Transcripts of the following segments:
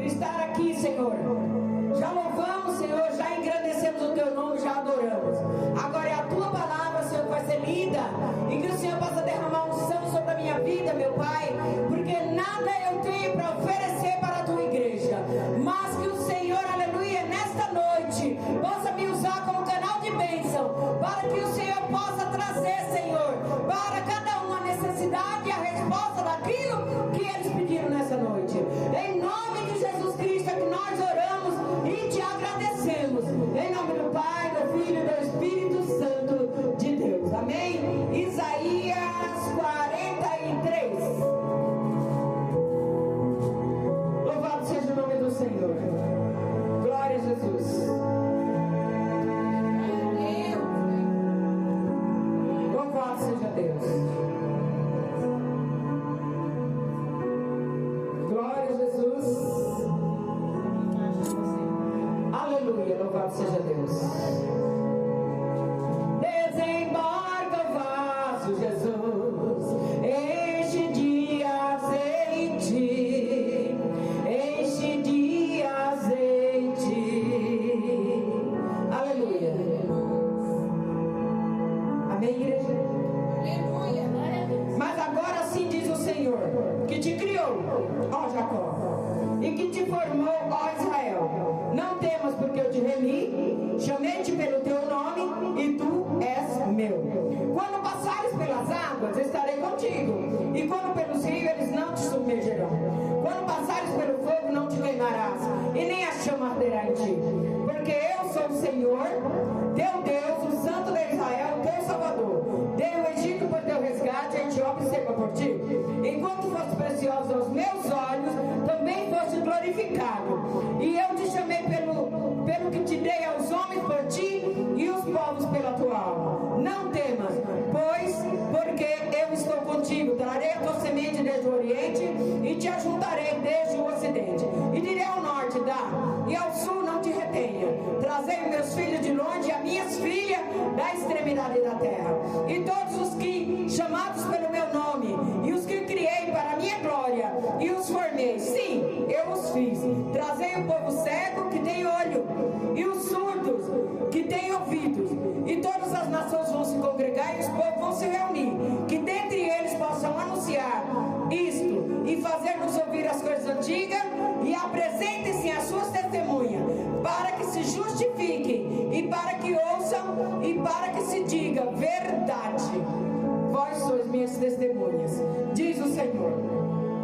estar aqui, Senhor. Já louvamos, Senhor, já engrandecemos o Teu nome, já adoramos. Agora é a Tua palavra, Senhor, que vai ser lida, e que o Senhor possa derramar unção sobre a minha vida, meu Pai, porque nada eu tenho para oferecer para a Tua igreja, mas que o Senhor, aleluia, nesta noite, possa me usar como canal de bênção, para que o Senhor possa trazer, Senhor, para cada um a necessidade e a resposta daquilo que eles pediram nessa noite. Em nome de Jesus Cristo é que nós oramos e te agradecemos. Em nome do Pai, do Filho e do Espírito Santo de Deus. Amém? Isaías 43. Louvado seja o nome do Senhor. Glória a Jesus. Louvado seja Deus. Glória a Jesus. Aleluia, louvado seja Deus. Desembarca o vaso, Jesus. Enche de azeite. Enche de azeite. Aleluia. Amém, igreja? Aleluia. Mas agora sim diz o Senhor, que te criou, ó Jacó, e que te formou, ó Israel. Não temas, porque eu te remi, chamei-te pelo teu nome, e tu és meu. Quando passares pelas águas, estarei contigo, e quando pelos rios, eles não te submergerão. Quando passares pelo fogo, não te queimarás, e nem a chama arderá em ti. Porque eu sou o Senhor, teu Deus, o Santo de Israel, teu Salvador. Dei o Egito por teu resgate, a Etiópia seca por ti. Enquanto foste precioso aos meus olhos, também foste glorificado. E eu te chamei pelo que te dei aos homens por ti, e os povos pela tua alma. Não temas, pois, porque eu estou contigo. Trarei a tua semente desde o oriente, e te ajuntarei desde o ocidente. E direi ao norte, dá, e ao sul não te retenha. Trazei meus filhos de longe, e as minhas filhas da extremidade da terra. E todos os que, chamados pelo meu nome, e os que criei para a minha glória, e os formei, sim, eu os fiz. Trazei o povo cego que tem olho, e os surdos que têm ouvidos, e todas as nações vão se congregar, e os povos vão se reunir, que dentre eles possam anunciar isto, e fazer-nos ouvir as coisas antigas, e apresentem-se as suas testemunhas, para que se justifiquem, e para que ouçam, e para que se diga verdade. Vós sois minhas testemunhas, diz o Senhor,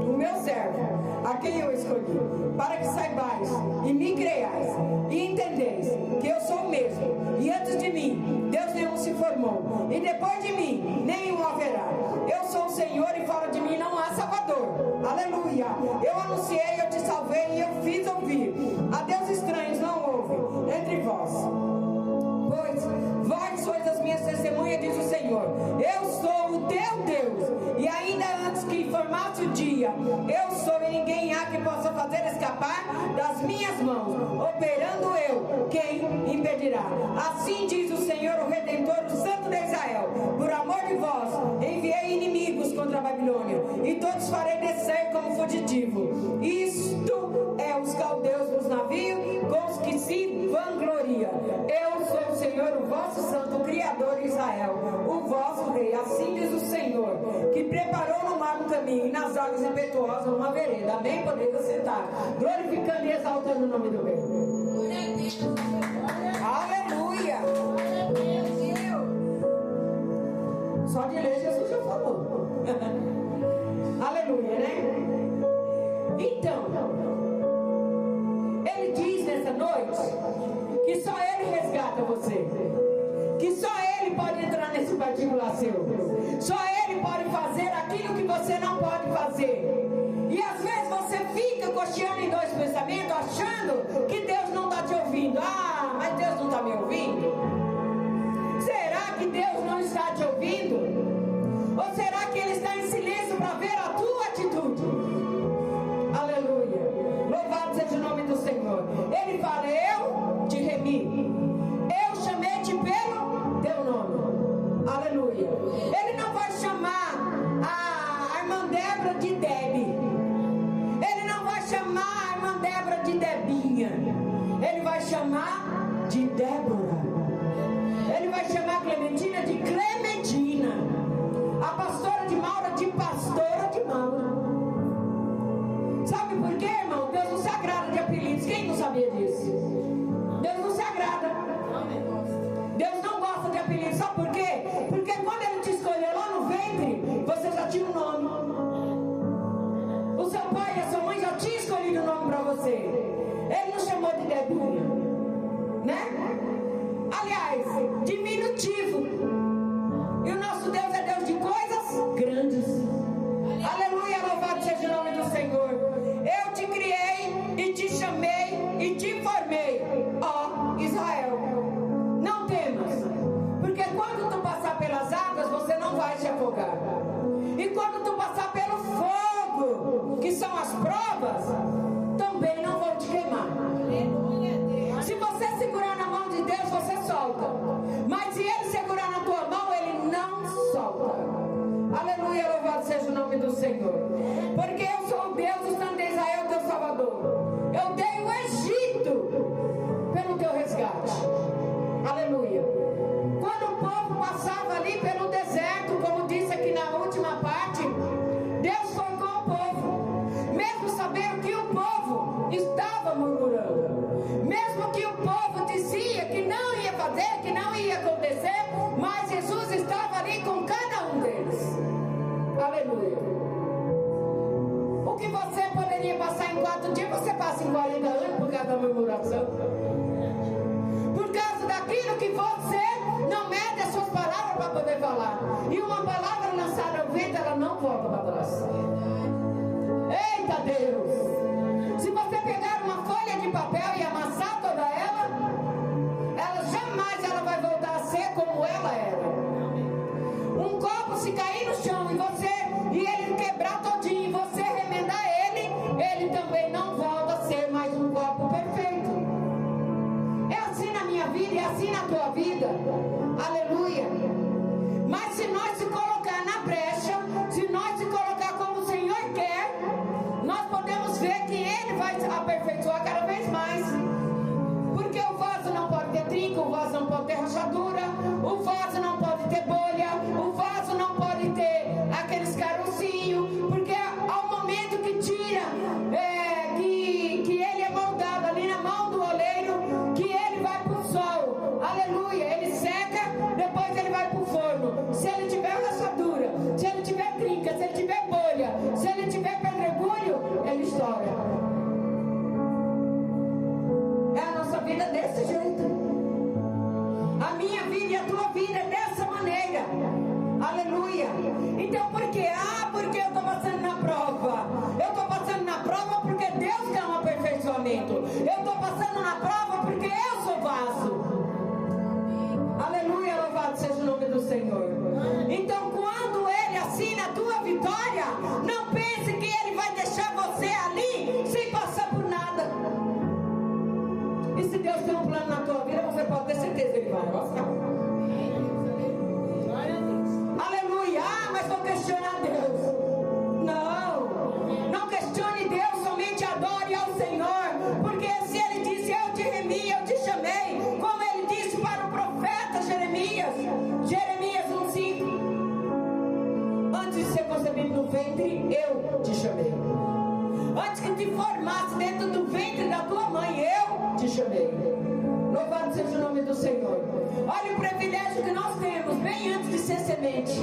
o meu servo, a quem eu escolhi, para que saibais e me creiais e entendeis que eu sou o mesmo, e antes de mim Deus nenhum se formou, e depois de mim nenhum haverá. Eu sou o Senhor, e fora de mim não há Salvador. Aleluia. Eu anunciei, eu te salvei, e eu fiz ouvir. A Deus estranhos não houve entre vós, pois vós sois as minhas testemunhas, diz o Senhor. Eu sou o teu Deus, e ainda antes que formasse o dia, eu sou, e ninguém há que possa fazer escapar das minhas mãos. Operando eu, quem impedirá? Assim diz o Senhor, o Redentor, o Santo de Israel. Por amor de vós, enviei inimigos contra a Babilônia, e todos farei descer como fugitivo. Isto é os caldeus dos navios, com os que se vangloriam. Eu sou o Senhor, o vosso Santo, o Criador de Israel, o vosso Rei. Assim diz o Senhor, que preparou no mar um caminho, e nas águas impetuosas uma vereda. Amém? Podemos sentar, glorificando e exaltando o nome do Rei. Aleluia. Só de ler Jesus já falou. Aleluia, né? Então, ele diz nessa noite que só ele resgata você, que só ele pode entrar nesse particular seu, só ele pode fazer aquilo que você não pode fazer. E às vezes você fica cocheando em dois pensamentos, achando que Deus não está te ouvindo. Ah, mas Deus não está me ouvindo? Será que Deus não está te ouvindo? Ou será que Ele está em silêncio para ver a tua atitude? Aleluia. Louvado seja o nome do Senhor. Ele fala, eu te remi, eu chamei-te pelo teu nome. Aleluia. Ele não vai chamar a irmã Débora de Debbie. Ele não vai chamar a irmã Débora de Debinha, Ele vai chamar de Débora. Ele vai chamar a Clementina de Clementina, a pastora de Maura de pastora de Maura. Sabe por quê, irmão? Deus não se agrada de apelidos. Quem não sabia disso? Deus não se agrada. Deus não gosta de apelidos. Sabe por quê? Porque quando Ele te escolheu lá no ventre, você já tinha um nome. O seu pai e a sua mãe já tinham escolhido o nome para você. Ele não chamou de Debinha, né? Aliás, diminutivo. E o nosso Deus é Deus de coisas grandes. Aleluia, louvado seja o nome do Senhor. Eu te criei e te chamei e te formei, ó Israel. Não temas, porque quando tu passar pelas águas, você não vai se afogar. E quando tu passar pelo fogo, que são as provas, também não vão te queimar. Se você segurar na mão de Deus, você solta. Mas se Ele segurar na tua mão, Ele não solta. Aleluia, louvado seja o nome do Senhor. Porque eu sou o Deus, o Santo de Israel, teu Salvador. Eu dei o Egito pelo teu resgate. Aleluia. Quando o povo passava ali pelo deserto, como disse aqui na última parte, Deus foi com o povo. Mesmo sabendo que o povo estava murmurando, mesmo que o povo dizia que não ia fazer, que não ia acontecer, mas Jesus estava ali com cada um deles. Aleluia. O que você poderia passar em 4 dias, você passa em 40 anos por causa da murmuração. Por causa daquilo que você não mede as suas palavras para poder falar. E uma palavra lançada ao vento, ela não volta para trás. Eita Deus! Se você pegar uma folha de papel e amassar toda ela jamais ela vai voltar a ser como ela era. Um copo se cair no chão e ele quebrar todinho e você remendar ele também não volta a ser mais um copo perfeito. É assim na minha vida e é assim na tua vida. Aleluia. Mas se nós se colocar na brecha, se nós se colocar como o Senhor quer, nós podemos ver que Ele vai aperfeiçoar cada vez mais. Porque o vaso não pode ter trinco, o vaso não pode ter rachadura, o vaso não pode ter bolha, o vaso não pode ter aqueles carocinhos, porque ao momento que tira, que ele é moldado ali na mão do oleiro, que ele vai para o sol, aleluia, ele seca, depois ele vai para o forno. Se ele tiver rachadura, se ele tiver trinca, se ele tiver bolha, se ele tiver pedregulho, ele estoura. É a nossa vida desse jeito. A minha vida e a tua vida é dessa maneira. Aleluia. Então por quê? Porque eu estou passando na prova. Eu estou passando na prova porque Deus quer um aperfeiçoamento. Eu estou passando na prova porque eu sou vaso. Aleluia, louvado seja o nome do Senhor. Então quando Ele assina a tua vitória, não pense que Ele vai deixar você ali sem passar por nada. E se Deus tem um plano na tua vida, você pode ter certeza que Ele vai mostrar. Aleluia. Mas vou questionar Deus. Não questione Deus, somente adore ao Senhor. Porque se Ele disse, eu te remi, eu te chamei, como Ele disse para o profeta Jeremias 1:5, antes de ser concebido no ventre, eu te chamei. Antes que te formasse dentro do ventre da tua mãe, eu te chamei. Louvado seja o nome do Senhor. Olha o privilégio que nós temos, bem antes de ser semente.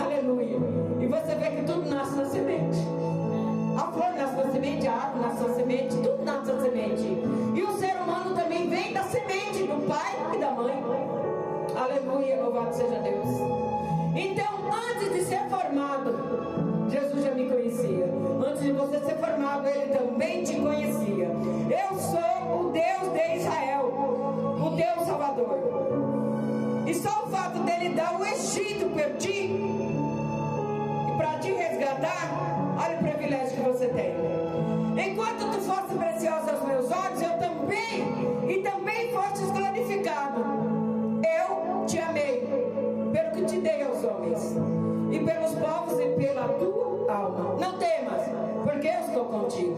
Aleluia. E você vê que tudo nasce na semente. A flor nasce na semente, a árvore nasce na semente, tudo nasce na semente. E o ser humano também vem da semente do pai e da mãe. Aleluia, louvado seja Deus. Então, antes de ser formado, Jesus já me conhecia. Antes de você ser formado, Ele também te conhecia. Eu sou o Deus de Israel, o Deus Salvador. E só o fato dele dar o Egito por ti e para te resgatar, olha o privilégio que você tem. Enquanto tu fosse preciosa aos meus olhos, eu também fostes glorificado. Eu te amei pelo que te dei aos homens e pelos povos e pela tua alma. Não temas, porque eu estou contigo.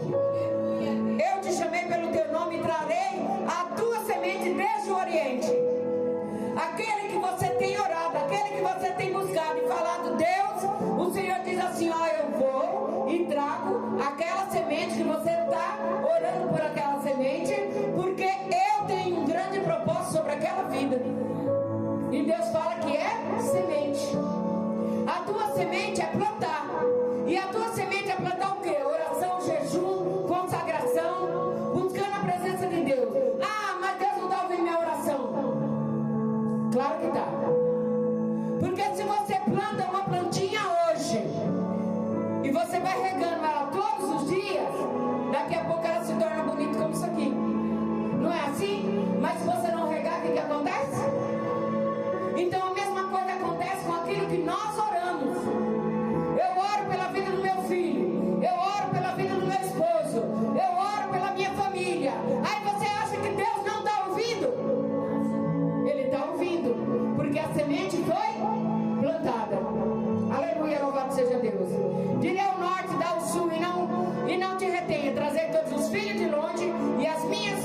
os filhos de longe e as minhas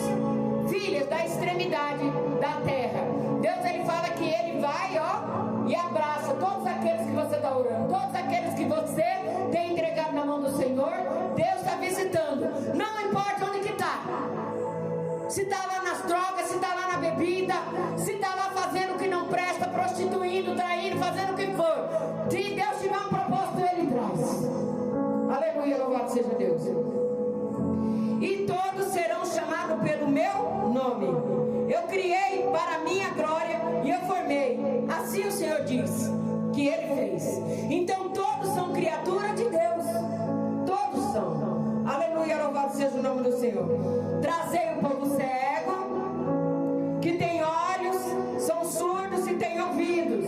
filhas da extremidade da terra. Deus, ele fala que ele vai, ó, e abraça todos aqueles que você está orando, todos aqueles que você tem entregado na mão do Senhor. Deus está visitando, não importa onde que está. Se está lá nas drogas, se está lá na bebida, se está lá fazendo o que não presta, prostituindo, traindo, fazendo o que for. Se Deus tiver um propósito, ele traz. Aleluia, louvado seja Deus. E todos serão chamados pelo meu nome. Eu criei para a minha glória e eu formei. Assim o Senhor diz que ele fez. Então todos são criaturas de Deus. Todos são. Aleluia, louvado seja o nome do Senhor. Trazei o povo cego, que tem olhos, são surdos e têm ouvidos.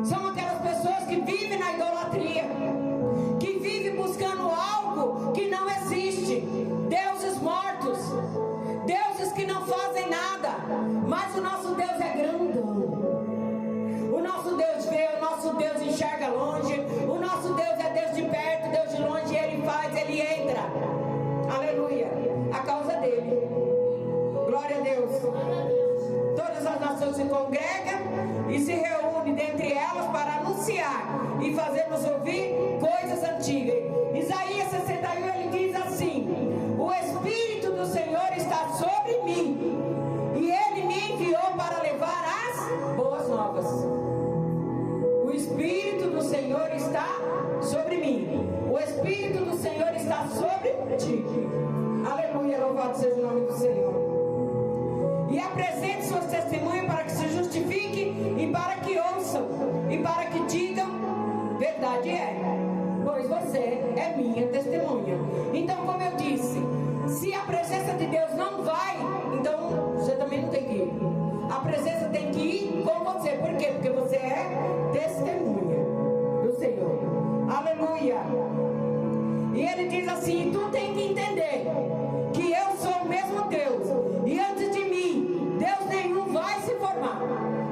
São aquelas pessoas que vivem na idolatria, que vivem buscando algo que não existe. Deuses mortos, deuses que não fazem nada. Mas o nosso Deus é grandão. O nosso Deus vê, o nosso Deus enxerga longe. O nosso Deus é Deus de perto, Deus de longe. Ele faz, ele entra. Aleluia. A causa dele. Glória a Deus. Todas as nações se congregam e se reúnem dentre elas para anunciar e fazer-nos ouvir coisas antigas. Isaías 61, ele diz assim: o Espírito do Senhor está sobre mim e ele me enviou para levar as boas novas. O Espírito do Senhor está sobre mim. O Espírito do Senhor está sobre ti. Aleluia, louvado seja o nome do Senhor. E apresente suas testemunhas para que se justifiquem e para que ouçam e para que digam: verdade é, pois você é minha testemunha. Então, como eu disse, se a presença de Deus não vai, então você também não tem que ir. A presença tem que ir com você. Por quê? Porque você é testemunha do Senhor. Aleluia. E ele diz assim: tu tem que entender que eu sou o mesmo Deus, e antes de mim Deus nenhum vai se formar.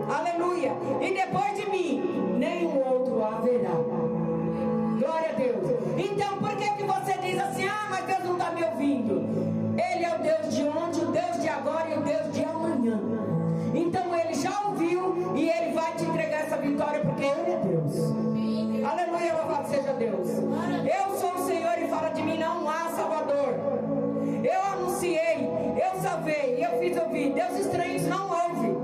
Aleluia. E depois de mim nenhum outro haverá. Glória a Deus. Então por que você diz assim: ah, mas Deus não está me ouvindo? Ele é o Deus de ontem, o Deus de agora e o Deus de amanhã. Então ele já ouviu e ele vai te entregar essa vitória, porque ele é Deus. Aleluia, louvado seja Deus. Eu sou o Senhor e fala de mim não há Salvador. Eu anunciei, eu salvei, eu fiz ouvir. Deus estranhos não ouve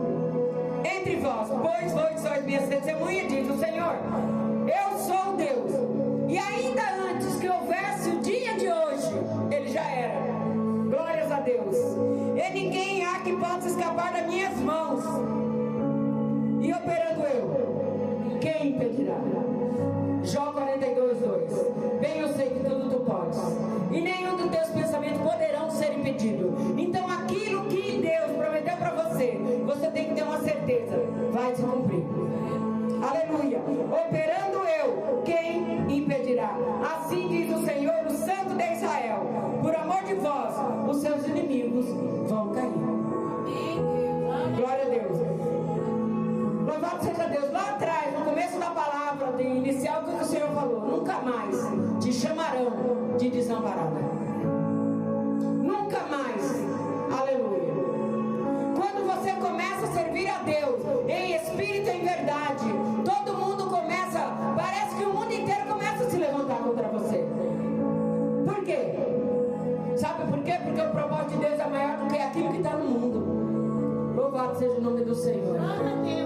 entre vós, pois sois minhas testemunhas, diz o Senhor. Eu sou Deus. E ainda antes que houvesse o dia de hoje, ele já era. Glórias a Deus. E ninguém há que possa escapar das minhas mãos. E operando eu, quem impedirá? Jó 42:2. Bem eu sei que tudo tu podes, e nenhum dos teus pensamentos poderão ser impedidos. Então aquilo que Deus prometeu para você, você tem que ter uma certeza, vai se cumprir. Aleluia. Operando eu, quem impedirá? Assim diz o Senhor, o Santo de Israel: por amor de vós, os seus inimigos vão cair. Glória a Deus. Louvado seja Deus. Lá atrás, no começo da palavra de inicial, o que o Senhor falou? Nunca mais te chamarão de desamparada. Nunca mais. Aleluia. Quando você começa a servir a Deus em espírito e em verdade, todo mundo começa, parece que o mundo inteiro começa a se levantar contra você. Por quê? Sabe por quê? Porque o propósito de Deus é maior do que aquilo que está no mundo. Louvado seja o nome do Senhor.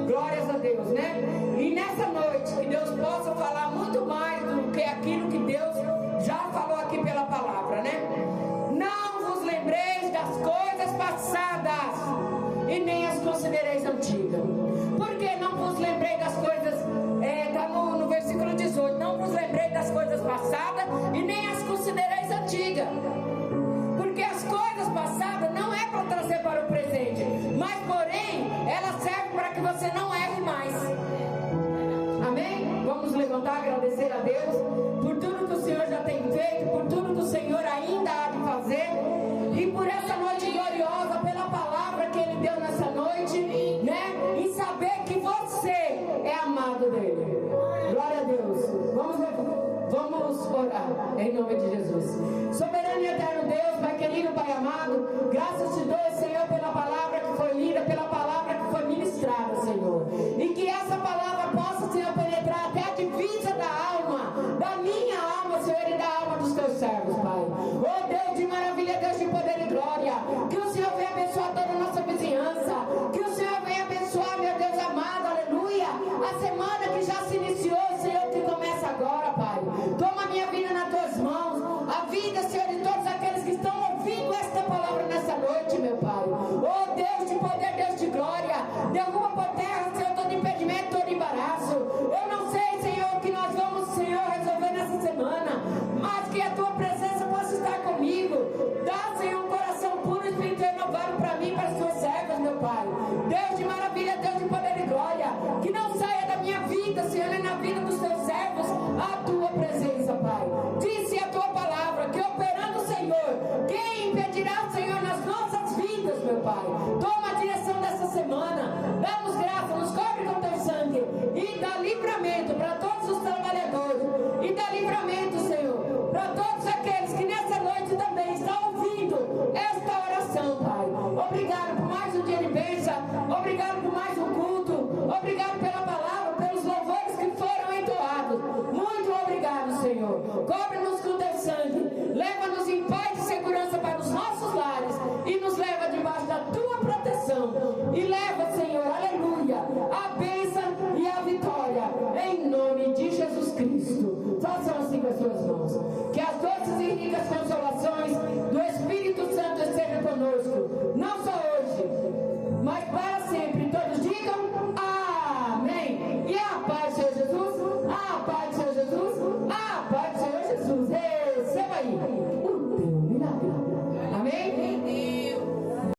Glórias a Deus, né? E nessa noite, que Deus possa falar muito mais do que aquilo que Deus já falou aqui pela palavra, né? Não vos lembreis das coisas passadas e nem as considereis antigas. Por que não vos lembrei das coisas? Está no versículo 18. Não vos lembrei das coisas passadas e nem as considereis antigas. Porque as coisas passadas não é para trazer para o presente, mas porém ela serve para que você não erre mais. Amém? Vamos levantar, agradecer a Deus por tudo que o Senhor já tem feito, por tudo que o Senhor ainda há de fazer, e por essa noite gloriosa, pela palavra que Ele deu nessa noite, né? E saber que você é amado dele. Glória a Deus. Vamos orar em nome de Jesus. Soberano e eterno impedirá, Senhor, nas nossas vidas, meu Pai. Toma a direção dessa semana. Dá-nos graça, nos cobre com teu sangue. E dá livramento para todos os trabalhadores. E dá livramento, Senhor, para todos aqueles que nessa noite também estão ouvindo esta oração, Pai. Obrigado por mais um dia de bênção. Obrigado por mais um culto. Obrigado pela palavra, pelos louvores que foram entoados. Muito obrigado, Senhor. Cobre-nos com teu sangue. Leva-nos em paz e segurança para os nossos lares. E nos leva debaixo da tua proteção. E leva, Senhor, aleluia, a bênção e a vitória. Em nome de Jesus Cristo. Façam assim com a sua